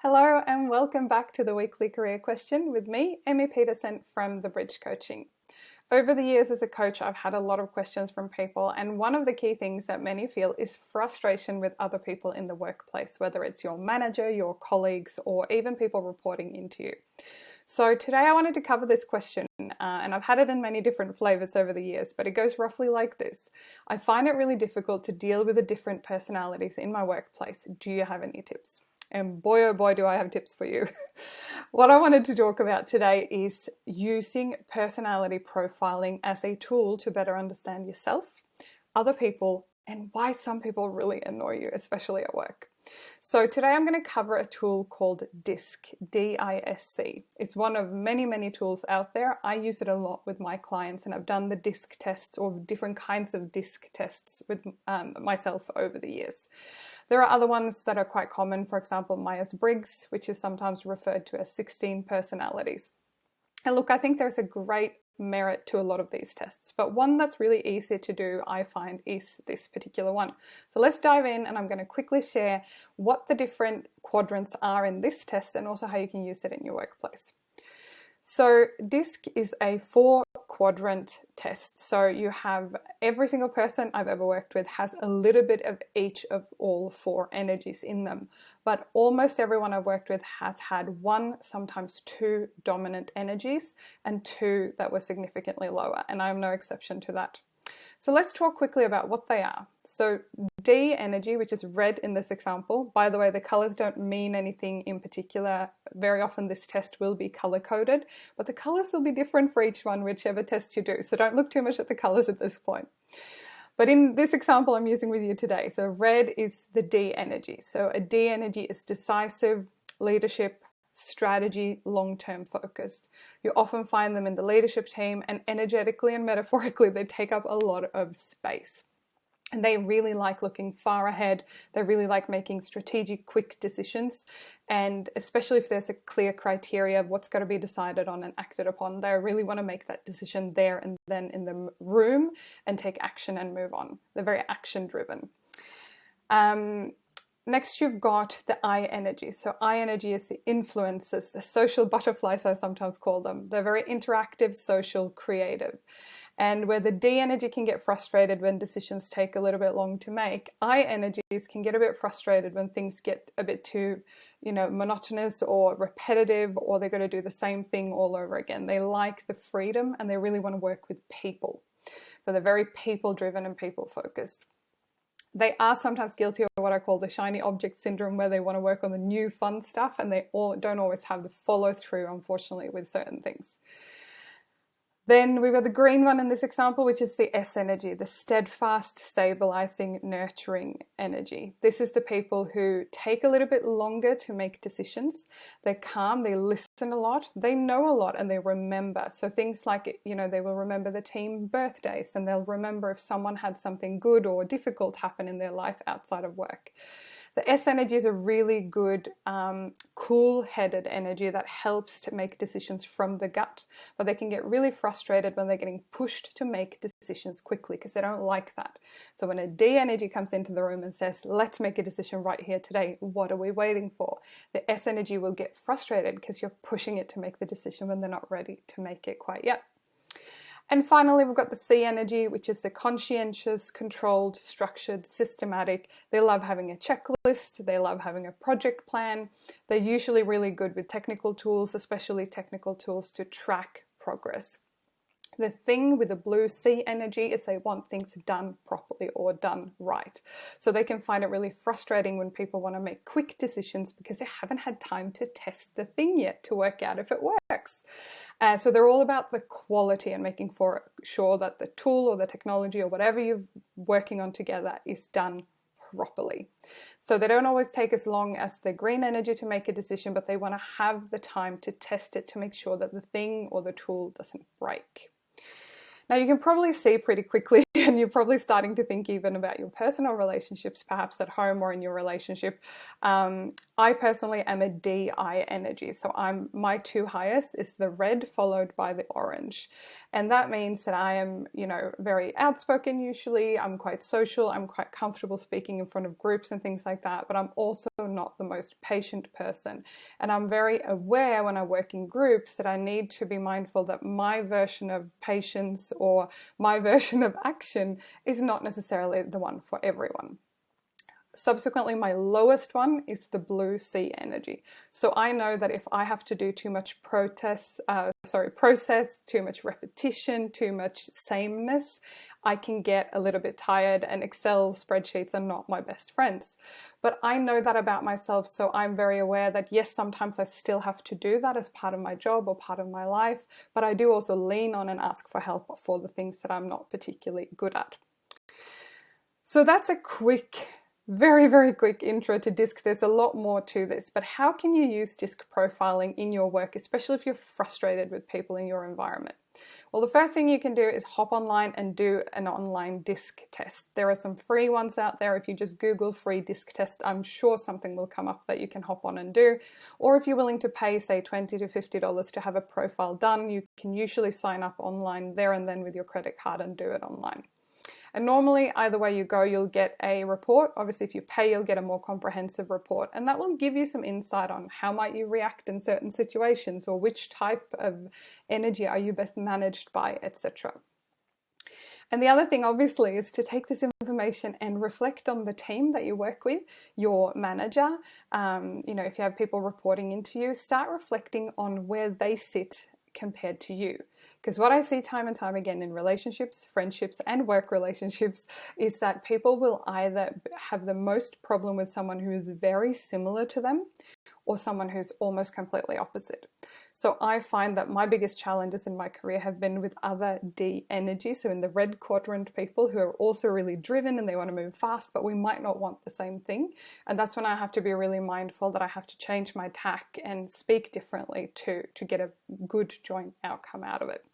Hello and welcome back to the Weekly Career Question with me, Amy Peterson from The Bridge Coaching. Over the years as a coach, I've had a lot of questions from people, and one of the key things that many feel is frustration with other people in the workplace, whether it's your manager, your colleagues, or even people reporting into you. So today I wanted to cover this question, and I've had it in many different flavors over the years, but it goes roughly like this. I find it really difficult to deal with the different personalities in my workplace. Do you have any tips? And boy, oh boy, do I have tips for you. What I wanted to talk about today is using personality profiling as a tool to better understand yourself, other people, and why some people really annoy you, especially at work. So today I'm going to cover a tool called DISC, D-I-S-C. It's one of many, many tools out there. I use it a lot with my clients, and I've done the DISC tests or different kinds of DISC tests with myself over the years. There are other ones that are quite common, for example, Myers-Briggs, which is sometimes referred to as 16 personalities. And look, I think there's a great merit to a lot of these tests, but one that's really easy to do, I find, is this particular one. So let's dive in, and I'm going to quickly share what the different quadrants are in this test and also how you can use it in your workplace. So DISC is a 4-quadrant test. So you have every single person I've ever worked with has a little bit of each of all 4 energies in them. But almost everyone I've worked with has had 1, sometimes 2 dominant energies and 2 that were significantly lower. And I'm no exception to that. So let's talk quickly about what they are. So D energy, which is red in this example, by the way, the colors don't mean anything in particular. Very often this test will be color coded, but the colors will be different for each one, whichever test you do. So don't look too much at the colors at this point. But in this example I'm using with you today, so red is the D energy. So a D energy is decisive, leadership, strategy, long-term focused. You often find them in the leadership team, and energetically and metaphorically they take up a lot of space. And they really like looking far ahead. They really like making strategic, quick decisions. And especially if there's a clear criteria of what's got to be decided on and acted upon, they really want to make that decision there and then in the room and take action and move on. They're very action driven. Next, you've got the I energy. So I energy is the influencers, the social butterflies, I sometimes call them. They're very interactive, social, creative. And where the D energy can get frustrated when decisions take a little bit long to make, I energies can get a bit frustrated when things get a bit too, monotonous or repetitive, or they're going to do the same thing all over again. They like the freedom and they really want to work with people. So they're very people driven and people focused. They are sometimes guilty of what I call the shiny object syndrome, where they want to work on the new fun stuff and they don't always have the follow through, unfortunately, with certain things. Then we've got the green one in this example, which is the S energy, the steadfast, stabilizing, nurturing energy. This is the people who take a little bit longer to make decisions. They're calm, they listen a lot, they know a lot, and they remember. So things like, they will remember the team birthdays, and they'll remember if someone had something good or difficult happen in their life outside of work. The S energy is a really good, cool-headed energy that helps to make decisions from the gut, but they can get really frustrated when they're getting pushed to make decisions quickly because they don't like that. So when a D energy comes into the room and says, let's make a decision right here today, what are we waiting for? The S energy will get frustrated because you're pushing it to make the decision when they're not ready to make it quite yet. And finally, we've got the C energy, which is the conscientious, controlled, structured, systematic. They love having a checklist. They love having a project plan. They're usually really good with technical tools, especially technical tools to track progress. The thing with the blue C energy is they want things done properly or done right. So they can find it really frustrating when people want to make quick decisions because they haven't had time to test the thing yet to work out if it works. So they're all about the quality and making sure that the tool or the technology or whatever you're working on together is done properly. So they don't always take as long as the green energy to make a decision, but they want to have the time to test it to make sure that the thing or the tool doesn't break. Now you can probably see pretty quickly and you're probably starting to think even about your personal relationships, perhaps at home or in your relationship. I personally am a DI energy. So my two highest is the red followed by the orange. And that means that I am, very outspoken usually. I'm quite social. I'm quite comfortable speaking in front of groups and things like that. But I'm also not the most patient person. And I'm very aware when I work in groups that I need to be mindful that my version of patience or my version of action is not necessarily the one for everyone. Subsequently, my lowest one is the blue sea energy. So I know that if I have to do too much process, too much repetition, too much sameness, I can get a little bit tired, and Excel spreadsheets are not my best friends. But I know that about myself, so I'm very aware that yes, sometimes I still have to do that as part of my job or part of my life, but I do also lean on and ask for help for the things that I'm not particularly good at. So that's a very, very quick intro to DISC. There's a lot more to this, but how can you use DISC profiling in your work, especially if you're frustrated with people in your environment? Well, the first thing you can do is hop online and do an online DISC test. There are some free ones out there. If you just Google free DISC test, I'm sure something will come up that you can hop on and do. Or if you're willing to pay, say, $20 to $50 to have a profile done, you can usually sign up online there and then with your credit card and do it online. And normally, either way you go, you'll get a report. Obviously, if you pay, you'll get a more comprehensive report. And that will give you some insight on how might you react in certain situations, or which type of energy are you best managed by, etc. And the other thing, obviously, is to take this information and reflect on the team that you work with, your manager. If you have people reporting into you, start reflecting on where they sit compared to you. Because what I see time and time again in relationships, friendships, and work relationships is that people will either have the most problem with someone who is very similar to them or someone who's almost completely opposite. So I find that my biggest challenges in my career have been with other D energy, so in the red quadrant people who are also really driven and they want to move fast, but we might not want the same thing. And that's when I have to be really mindful that I have to change my tack and speak differently to get a good joint outcome out of it.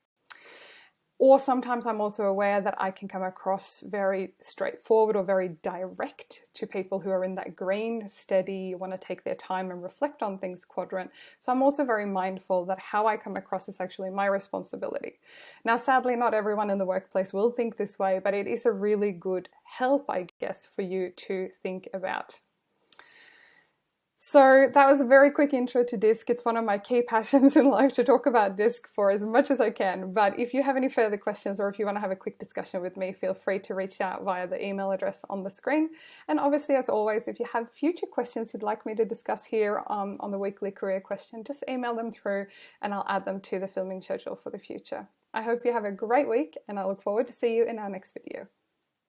Or sometimes I'm also aware that I can come across very straightforward or very direct to people who are in that green, steady, want to take their time and reflect on things quadrant. So I'm also very mindful that how I come across is actually my responsibility. Now, sadly, not everyone in the workplace will think this way, but it is a really good help, I guess, for you to think about. So that was a very quick intro to DISC. It's one of my key passions in life to talk about DISC for as much as I can. But if you have any further questions or if you want to have a quick discussion with me, feel free to reach out via the email address on the screen. And obviously, as always, if you have future questions you'd like me to discuss here on the weekly career question, just email them through and I'll add them to the filming schedule for the future. I hope you have a great week and I look forward to see you in our next video.